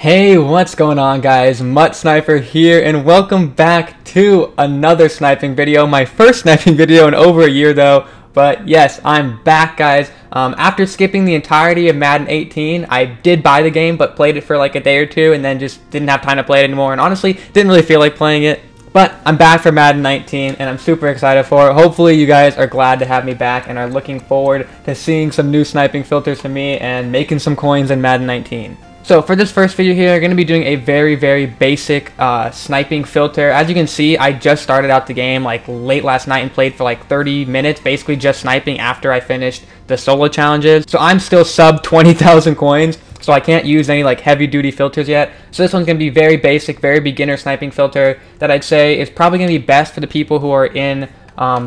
Hey, what's going on, guys? Mutt Sniper here, and welcome back to another sniping video. My first sniping video in over a year though, but yes, I'm back, guys. After skipping the entirety of Madden 18, I did buy the game, but played it for like a day or two, and then just didn't have time to play it anymore, and honestly, didn't really feel like playing it. But I'm back for Madden 19, and I'm super excited for it. Hopefully you guys are glad to have me back and are looking forward to seeing some new sniping filters from me and making some coins in Madden 19. So for this first video here, I'm going to be doing a very basic sniping filter. As you can see, I just started out the game like late last night and played for like 30 minutes, basically just sniping after I finished the solo challenges. So I'm still sub 20,000 coins, so I can't use any like heavy duty filters yet. So this one's going to be very basic, very beginner sniping filter that I'd say is probably going to be best for the people who are in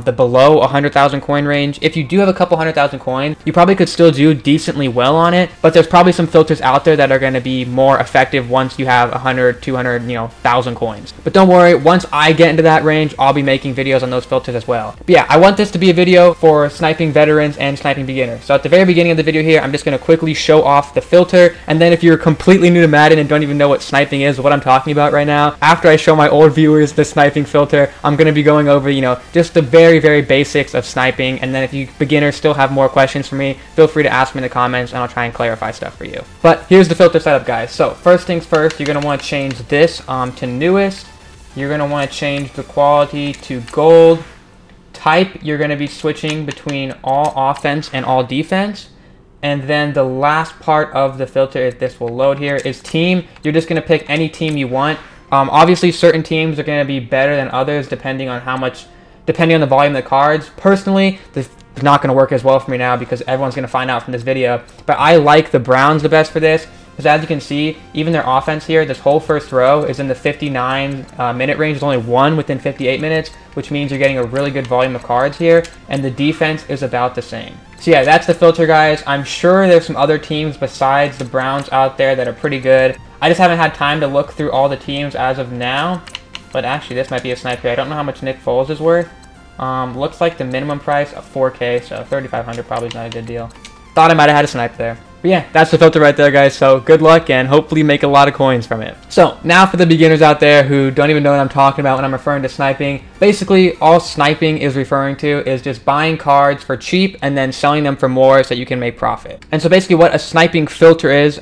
the below 100,000 coin range. If you do have a couple 100,000 coins, you probably could still do decently well on it, but there's probably some filters out there that are going to be more effective once you have 100, 200, 1,000 coins. But don't worry, once I get into that range, I'll be making videos on those filters as well. But yeah, I want this to be a video for sniping veterans and sniping beginners. So at the very beginning of the video here, I'm just going to quickly show off the filter, and then if you're completely new to Madden and don't even know what sniping is, what I'm talking about right now, after I show my old viewers the sniping filter, I'm going to be going over, just the very basics of sniping, and then if you beginners still have more questions for me, feel free to ask me in the comments and I'll try and clarify stuff for you. But here's the filter setup, guys. So first things first, you're going to want to change this to newest. You're going to want to change the quality to gold. Type, you're going to be switching between all offense and all defense. And then the last part of the filter, if this will load here, is team. You're just going to pick any team you want. Obviously certain teams are going to be better than others depending on the volume of the cards. Personally, this is not going to work as well for me now because everyone's going to find out from this video. But I like the Browns the best for this because, as you can see, even their offense here, this whole first row is in the 59 minute range. There's only one within 58 minutes, which means you're getting a really good volume of cards here. And the defense is about the same. So yeah, that's the filter, guys. I'm sure there's some other teams besides the Browns out there that are pretty good. I just haven't had time to look through all the teams as of now. But actually, this might be a sniper. I don't know how much Nick Foles is worth. Looks like the minimum price of 4K, so 3,500 probably is not a good deal. Thought I might have had a sniper there. But yeah, that's the filter right there, guys. So good luck and hopefully make a lot of coins from it. So now for the beginners out there who don't even know what I'm talking about when I'm referring to sniping. Basically, all sniping is referring to is just buying cards for cheap and then selling them for more so you can make profit. And so basically what a sniping filter is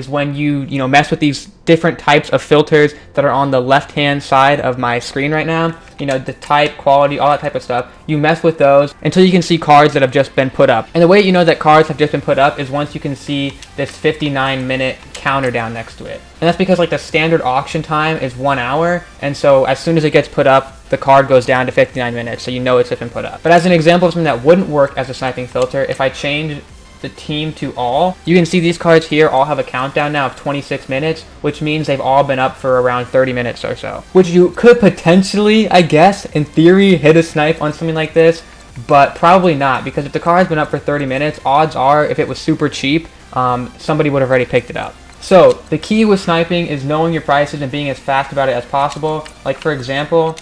when you mess with these different types of filters that are on the left-hand side of my screen right now. The type, quality, all that type of stuff. You mess with those until you can see cards that have just been put up. And the way you know that cards have just been put up is once you can see this 59-minute counter down next to it. And that's because like the standard auction time is 1 hour, and so as soon as it gets put up, the card goes down to 59 minutes, so you know it's been put up. But as an example of something that wouldn't work as a sniping filter, if I change the team to all, you can see these cards here all have a countdown now of 26 minutes, which means they've all been up for around 30 minutes or so. Which you could potentially, I guess, in theory, hit a snipe on something like this, but probably not, because if the card's been up for 30 minutes, odds are, if it was super cheap, somebody would have already picked it up. So the key with sniping is knowing your prices and being as fast about it as possible. Like for example,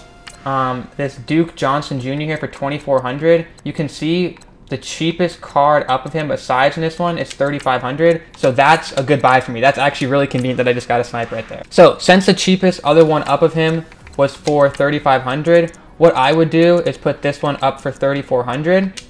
this Duke Johnson Jr. here for 2,400, you can see the cheapest card up of him besides in this one is 3,500, so that's a good buy for me. That's actually really convenient that I just got a snipe right there. So since the cheapest other one up of him was for 3,500, what I would do is put this one up for 3,400,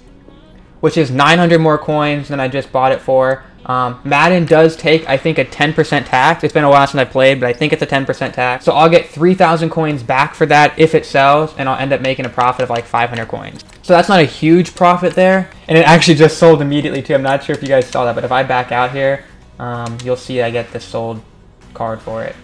which is 900 more coins than I just bought it for. Madden does take, I think, a 10% tax. It's been a while since I played, but I think it's a 10% tax. So I'll get 3,000 coins back for that if it sells, and I'll end up making a profit of like 500 coins. So that's not a huge profit there, and it actually just sold immediately too. I'm not sure if you guys saw that, but if I back out here, you'll see I get this sold card for it.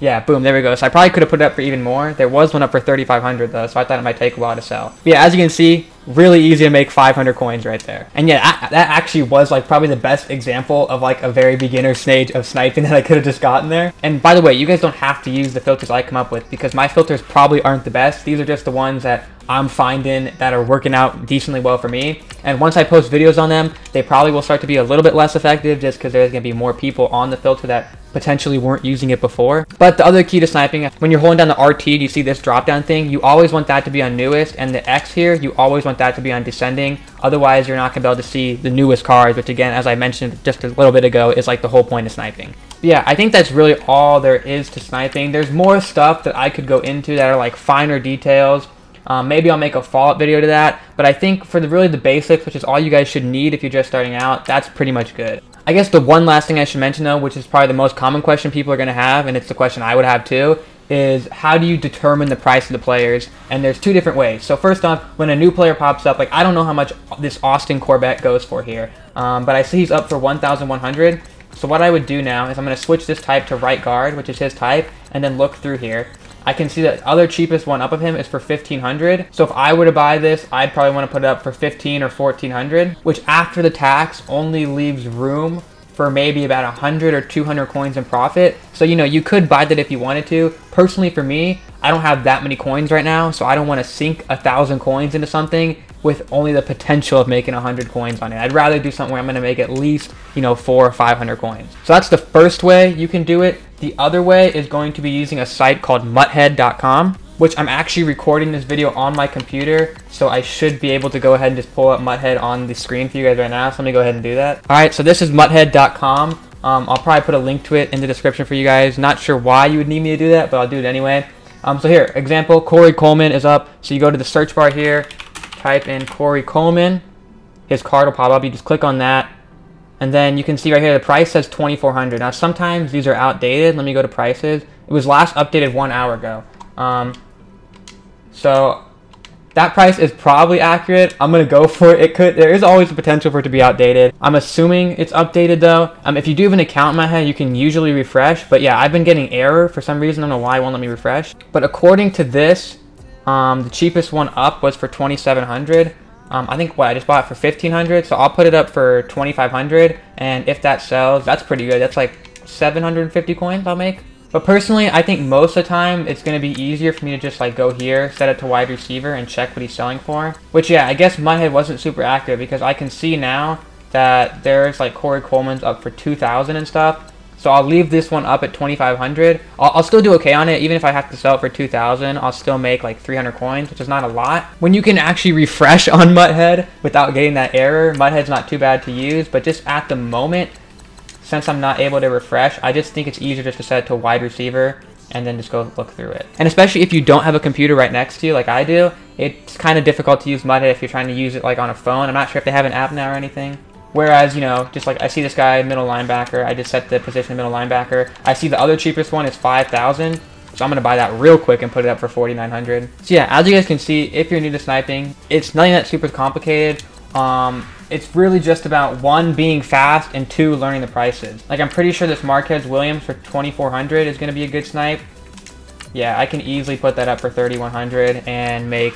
Yeah, boom, there we go. So I probably could have put it up for even more. There was one up for 3,500 though, so I thought it might take a while to sell. But yeah, as you can see, really easy to make 500 coins right there. And yeah, that actually was like probably the best example of like a very beginner stage of sniping that I could have just gotten there. And by the way, you guys don't have to use the filters I come up with because my filters probably aren't the best. These are just the ones that I'm finding that are working out decently well for me. And once I post videos on them, they probably will start to be a little bit less effective just because there's going to be more people on the filter that potentially weren't using it before. But the other key to sniping, when you're holding down the RT, you see this drop down thing, you always want that to be on newest, and the X here, you always want that to be on descending. Otherwise, you're not going to be able to see the newest cards, which again, as I mentioned just a little bit ago, is like the whole point of sniping. But yeah, I think that's really all there is to sniping. There's more stuff that I could go into that are like finer details. Maybe I'll make a follow-up video to that, but I think for really the basics, which is all you guys should need if you're just starting out, that's pretty much good. I guess the one last thing I should mention though, which is probably the most common question people are going to have, and it's the question I would have too, is how do you determine the price of the players? And there's two different ways. So first off, when a new player pops up, like I don't know how much this Austin Corbett goes for here, but I see he's up for 1,100. So what I would do now is I'm going to switch this type to right guard, which is his type, and then look through here. I can see that the other cheapest one up of him is for 1,500. So if I were to buy this, I'd probably want to put it up for 1,500 or 1,400, which after the tax only leaves room for maybe about 100 or 200 coins in profit. So, you know, you could buy that if you wanted to. Personally, for me, I don't have that many coins right now, so I don't want to sink 1,000 coins into something with only the potential of making 100 coins on it. I'd rather do something where I'm going to make at least, you know, 400 or 500 coins. So that's the first way you can do it. The other way is going to be using a site called muthead.com, which I'm actually recording this video on my computer, so I should be able to go ahead and just pull up Muthead on the screen for you guys right now. So let me go ahead and do that. Alright, so this is muthead.com. I'll probably put a link to it in the description for you guys. Not sure why you would need me to do that, but I'll do it anyway. So here, example, Corey Coleman is up. So you go to the search bar here, type in Corey Coleman. His card will pop up. You just click on that. And then you can see right here, the price says 2,400. Now, sometimes these are outdated. Let me go to prices. It was last updated 1 hour ago. So that price is probably accurate. I'm going to go for it. There is always the potential for it to be outdated. I'm assuming it's updated though. If you do have an account in my head, you can usually refresh. But yeah, I've been getting error for some reason. I don't know why it won't let me refresh. But according to this, the cheapest one up was for 2,700. I think I just bought it for 1,500, so I'll put it up for 2,500, and if that sells, that's pretty good. That's like 750 coins I'll make. But personally, I think most of the time it's going to be easier for me to just like go here, set it to wide receiver, and check what he's selling for. Which yeah, I guess Muthead wasn't super accurate because I can see now that there's like Corey Coleman's up for 2,000 and stuff. So I'll leave this one up at 2,500. I'll still do okay on it. Even if I have to sell it for 2,000, I'll still make like 300 coins, which is not a lot. When you can actually refresh on Muthead without getting that error, Muthead's not too bad to use. But just at the moment, since I'm not able to refresh, I just think it's easier just to set it to wide receiver and then just go look through it. And especially if you don't have a computer right next to you like I do, it's kind of difficult to use Muthead if you're trying to use it like on a phone. I'm not sure if they have an app now or anything. Whereas, you know, just like I see this guy, middle linebacker, I just set the position middle linebacker. I see the other cheapest one is 5,000. So I'm going to buy that real quick and put it up for 4,900. So yeah, as you guys can see, if you're new to sniping, it's nothing that super complicated. It's really just about one, being fast, and two, learning the prices. Like I'm pretty sure this Marquez Williams for 2,400 is going to be a good snipe. Yeah, I can easily put that up for 3,100 and make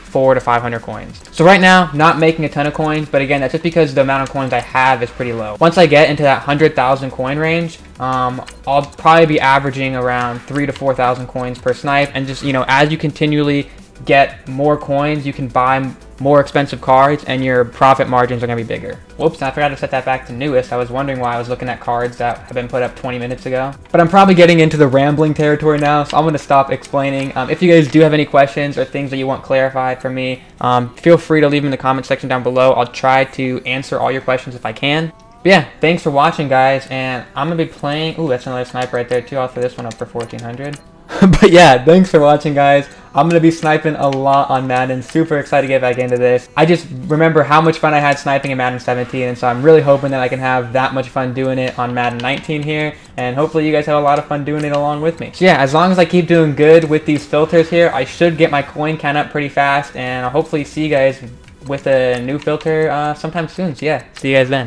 400 to 500 coins. So right now, not making a ton of coins, but again, that's just because the amount of coins I have is pretty low. Once I get into that 100,000 coin range, I'll probably be averaging around 3,000 to 4,000 coins per snipe. And just, you know, as you continually get more coins, you can buy more expensive cards and your profit margins are going to be bigger. Whoops, I forgot to set that back to newest. I was wondering why I was looking at cards that have been put up 20 minutes ago. But I'm probably getting into the rambling territory now, so I'm going to stop explaining. If you guys do have any questions or things that you want clarified from me, feel free to leave them in the comment section down below. I'll try to answer all your questions if I can. But yeah, thanks for watching, guys, and I'm going to be playing... Ooh, that's another sniper right there, too. I'll throw this one up for 1,400. But yeah, thanks for watching, guys. I'm going to be sniping a lot on Madden. Super excited to get back into this. I just remember how much fun I had sniping in Madden 17, and so I'm really hoping that I can have that much fun doing it on Madden 19 here, and hopefully you guys have a lot of fun doing it along with me. So yeah, as long as I keep doing good with these filters here, I should get my coin count up pretty fast, and I'll hopefully see you guys with a new filter sometime soon. So yeah, see you guys then.